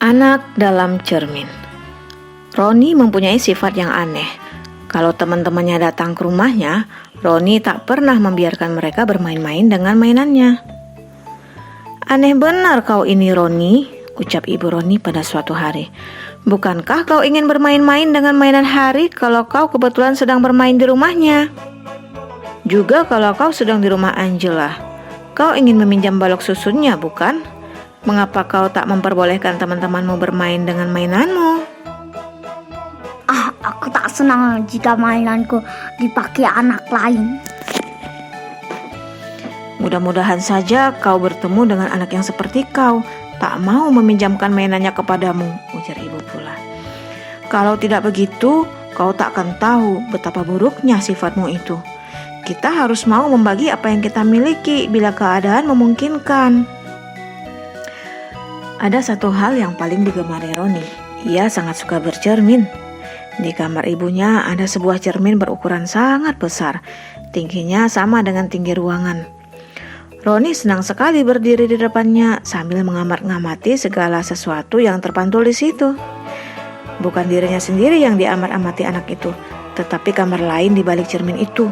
Anak dalam cermin. Roni mempunyai sifat yang aneh. Kalau teman-temannya datang ke rumahnya, Roni tak pernah membiarkan mereka bermain-main dengan mainannya. "Aneh benar kau ini, Roni," ucap ibu Roni pada suatu hari. "Bukankah kau ingin bermain-main dengan mainan Hari kalau kau kebetulan sedang bermain di rumahnya? Juga kalau kau sedang di rumah Angela, kau ingin meminjam balok susunnya, bukan? Mengapa kau tak memperbolehkan teman-temanmu bermain dengan mainanmu?" Aku tak senang jika mainanku dipakai anak lain. "Mudah-mudahan saja kau bertemu dengan anak yang seperti kau, tak mau meminjamkan mainannya kepadamu," ujar ibu pula. "Kalau tidak begitu, kau tak akan tahu betapa buruknya sifatmu itu. Kita harus mau membagi apa yang kita miliki bila keadaan memungkinkan." Ada satu hal yang paling digemari Roni. Ia sangat suka bercermin. Di kamar ibunya ada sebuah cermin berukuran sangat besar. Tingginya sama dengan tinggi ruangan. Roni senang sekali berdiri di depannya sambil mengamat-ngamati segala sesuatu yang terpantul di situ. Bukan dirinya sendiri yang diamat-amati anak itu, tetapi kamar lain di balik cermin itu.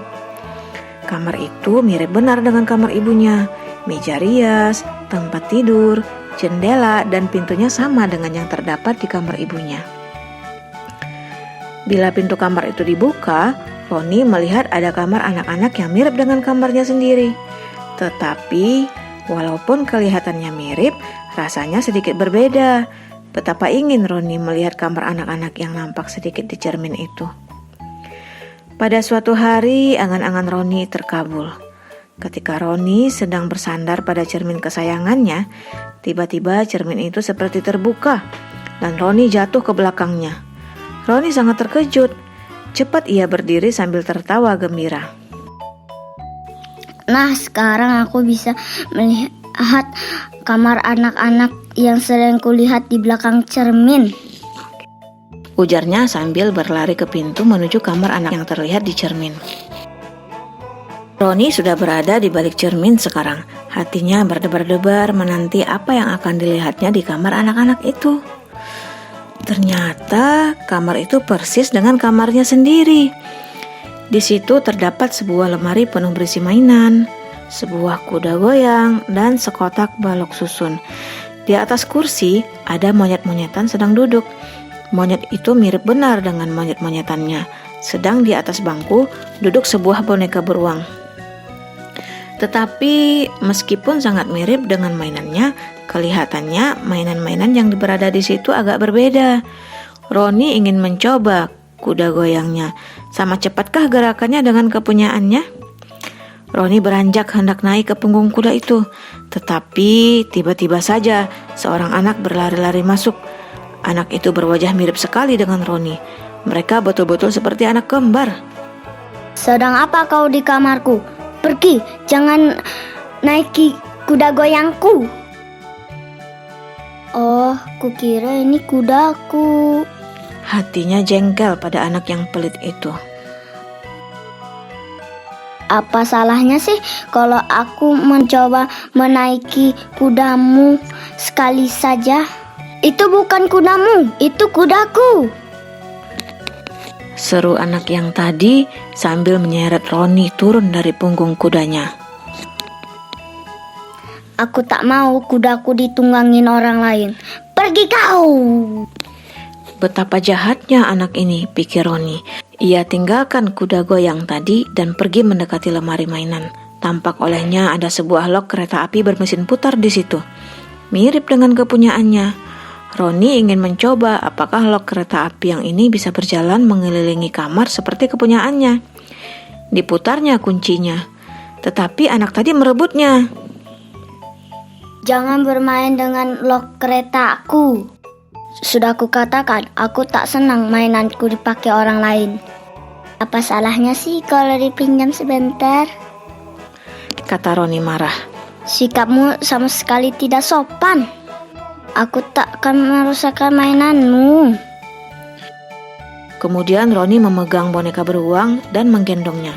Kamar itu mirip benar dengan kamar ibunya. Meja rias, tempat tidur, jendela, dan pintunya sama dengan yang terdapat di kamar ibunya. Bila pintu kamar itu dibuka, Roni melihat ada kamar anak-anak yang mirip dengan kamarnya sendiri. Tetapi, walaupun kelihatannya mirip, rasanya sedikit berbeda. Betapa ingin Roni melihat kamar anak-anak yang nampak sedikit di cermin itu. Pada suatu hari, angan-angan Roni terkabul. Ketika Roni sedang bersandar pada cermin kesayangannya, tiba-tiba cermin itu seperti terbuka dan Roni jatuh ke belakangnya. Roni sangat terkejut. Cepat ia berdiri sambil tertawa gembira. Nah, sekarang aku bisa melihat kamar anak-anak yang sering kulihat di belakang cermin, ujarnya sambil berlari ke pintu menuju kamar anak yang terlihat di cermin. Roni sudah berada di balik cermin sekarang. Hatinya berdebar-debar menanti apa yang akan dilihatnya di kamar anak-anak itu. Ternyata kamar itu persis dengan kamarnya sendiri. Di situ terdapat sebuah lemari penuh berisi mainan, sebuah kuda goyang, dan sekotak balok susun. Di atas kursi ada monyet-monyetan sedang duduk. Monyet itu mirip benar dengan monyet-monyetannya. Sedang di atas bangku duduk sebuah boneka beruang. Tetapi meskipun sangat mirip dengan mainannya, kelihatannya mainan-mainan yang berada di situ agak berbeda. Roni ingin mencoba kuda goyangnya. Sama cepatkah gerakannya dengan kepunyaannya? Roni beranjak hendak naik ke punggung kuda itu. Tetapi tiba-tiba saja seorang anak berlari-lari masuk. Anak itu berwajah mirip sekali dengan Roni. Mereka betul-betul seperti anak kembar. "Sedang apa kau di kamarku? Pergi, jangan naiki kuda goyangku." "Oh, kukira ini kudaku." Hatinya jengkel pada anak yang pelit itu. "Apa salahnya sih kalau aku mencoba menaiki kudamu sekali saja?" "Itu bukan kudamu, itu kudaku," seru anak yang tadi sambil menyeret Roni turun dari punggung kudanya. "Aku tak mau kudaku ditunggangin orang lain. Pergi kau!" Betapa jahatnya anak ini, pikir Roni. Ia tinggalkan kuda goyang tadi dan pergi mendekati lemari mainan. Tampak olehnya ada sebuah lok kereta api bermesin putar di situ. Mirip dengan kepunyaannya. Roni ingin mencoba apakah lok kereta api yang ini bisa berjalan mengelilingi kamar seperti kepunyaannya. Diputarnya kuncinya, tetapi anak tadi merebutnya. "Jangan bermain dengan lok keretaku. Sudah kukatakan, aku tak senang mainanku dipakai orang lain." "Apa salahnya sih kalau dipinjam sebentar?" kata Roni marah. "Sikapmu sama sekali tidak sopan. Aku tak akan merusakkan mainanmu." Kemudian Roni memegang boneka beruang dan menggendongnya.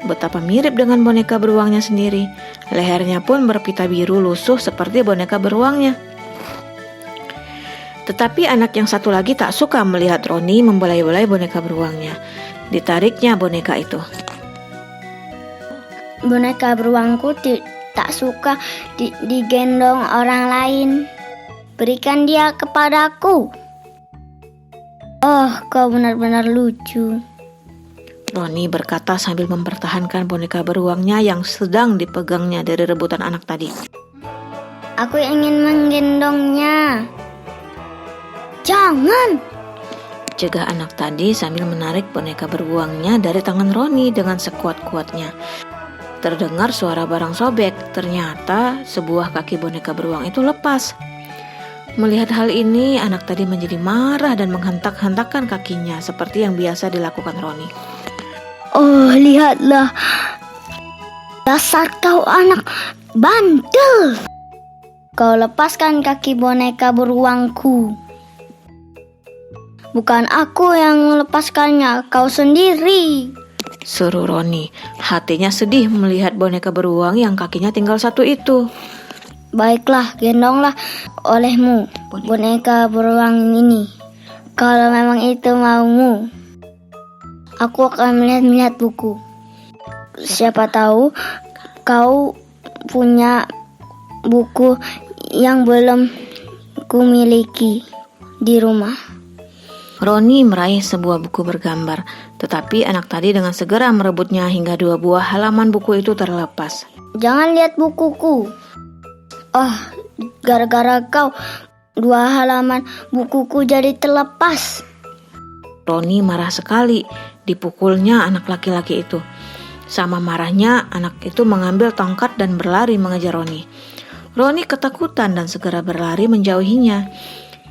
Betapa mirip dengan boneka beruangnya sendiri. Lehernya pun berpita biru lusuh seperti boneka beruangnya. Tetapi anak yang satu lagi tak suka melihat Roni membelai-belai boneka beruangnya. Ditariknya boneka itu. Boneka beruangku tak suka digendong orang lain. Berikan dia kepadaku. Oh, kau benar-benar lucu. Roni berkata sambil mempertahankan boneka beruangnya yang sedang dipegangnya dari rebutan anak tadi. Aku ingin menggendongnya. Jangan! Cegah anak tadi sambil menarik boneka beruangnya dari tangan Roni dengan sekuat-kuatnya. Terdengar suara barang sobek. Ternyata sebuah kaki boneka beruang itu lepas. Melihat hal ini, anak tadi menjadi marah dan menghentak-hentakkan kakinya seperti yang biasa dilakukan Roni. Oh, lihatlah. Dasar kau anak bandel. Kau lepaskan kaki boneka beruangku. Bukan aku yang melepaskannya, kau sendiri. Seru Roni. Hatinya sedih melihat boneka beruang yang kakinya tinggal satu itu. Baiklah, gendonglah olehmu boneka beruang ini. Kalau memang itu maumu, aku akan melihat buku. Siapa tahu kau punya buku yang belum kumiliki di rumah. Roni meraih sebuah buku bergambar, tetapi anak tadi dengan segera merebutnya hingga 2 buah halaman buku itu terlepas. Jangan lihat bukuku. Oh, gara-gara kau 2 halaman bukuku jadi terlepas. Roni marah sekali, dipukulnya anak laki-laki itu. Sama marahnya, anak itu mengambil tongkat dan berlari mengejar Roni. Roni ketakutan dan segera berlari menjauhinya.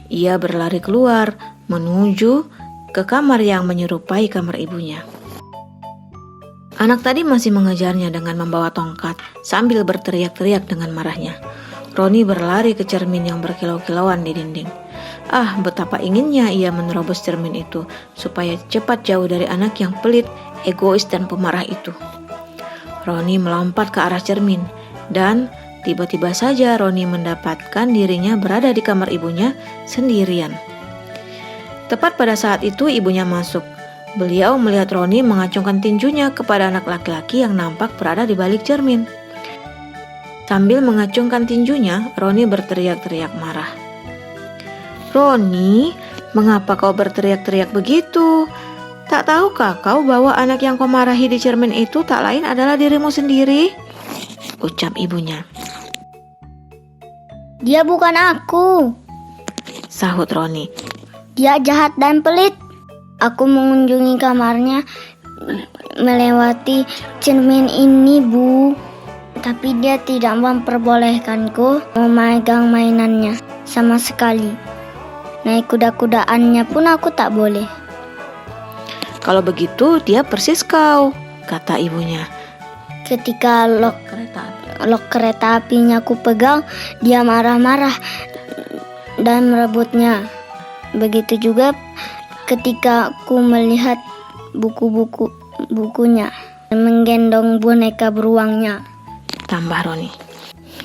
Ia berlari keluar, menuju ke kamar yang menyerupai kamar ibunya. Anak tadi masih mengejarnya dengan membawa tongkat, sambil berteriak-teriak dengan marahnya. Roni berlari ke cermin yang berkilau-kilauan di dinding. Ah, betapa inginnya ia menerobos cermin itu, supaya cepat jauh dari anak yang pelit, egois dan pemarah itu. Roni melompat ke arah cermin, dan tiba-tiba saja Roni mendapatkan dirinya berada di kamar ibunya sendirian. Tepat pada saat itu ibunya masuk. Beliau melihat Roni mengacungkan tinjunya kepada anak laki-laki yang nampak berada di balik cermin. Sambil mengacungkan tinjunya, Roni berteriak-teriak marah. Roni, mengapa kau berteriak-teriak begitu? Tak tahukah kau bahwa anak yang kau marahi di cermin itu tak lain adalah dirimu sendiri? Ucap ibunya. Dia bukan aku, sahut Roni. Dia jahat dan pelit. Aku mengunjungi kamarnya melewati cermin ini, Bu. Tapi dia tidak memperbolehkanku memegang mainannya sama sekali. Naik kuda-kudaannya pun aku tak boleh. Kalau begitu dia persis kau, kata ibunya. Ketika lok kereta apinya ku pegang, dia marah-marah dan merebutnya. Begitu juga ketika ku melihat bukunya dan menggendong boneka beruangnya. Tambah Roni.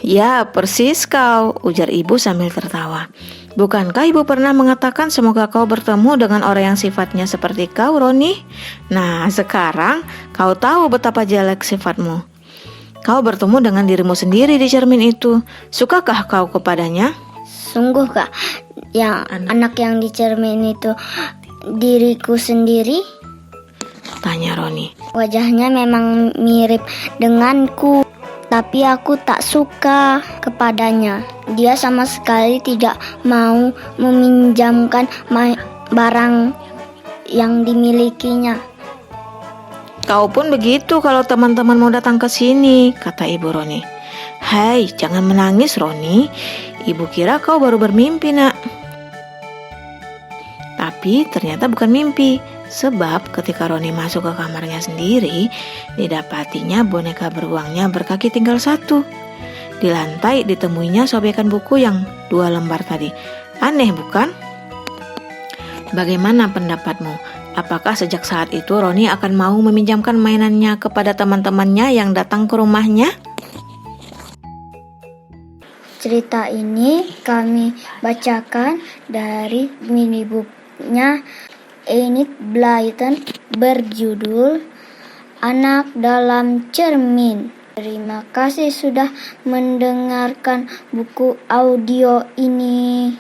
Ya, persis kau, ujar ibu sambil tertawa. Bukankah ibu pernah mengatakan semoga kau bertemu dengan orang yang sifatnya seperti kau, Roni? Nah, sekarang kau tahu betapa jelek sifatmu. Kau bertemu dengan dirimu sendiri di cermin itu. Sukakah kau kepadanya? Sungguh kak, yang anak yang di cermin itu diriku sendiri? Tanya Roni. Wajahnya memang mirip denganku, tapi aku tak suka kepadanya. Dia sama sekali tidak mau meminjamkan barang yang dimilikinya. Kau pun begitu kalau teman-teman mau datang ke sini, kata ibu Roni. Hai, jangan menangis Roni. Ibu kira kau baru bermimpi, nak. Tapi ternyata bukan mimpi. Sebab ketika Roni masuk ke kamarnya sendiri, didapatinya boneka beruangnya berkaki tinggal 1. Di lantai ditemuinya sobekan buku yang 2 lembar tadi. Aneh bukan? Bagaimana pendapatmu? Apakah sejak saat itu Roni akan mau meminjamkan mainannya kepada teman-temannya yang datang ke rumahnya? Cerita ini kami bacakan dari minibooknya Enid Blyton berjudul Anak dalam Cermin. Terima kasih sudah mendengarkan buku audio ini.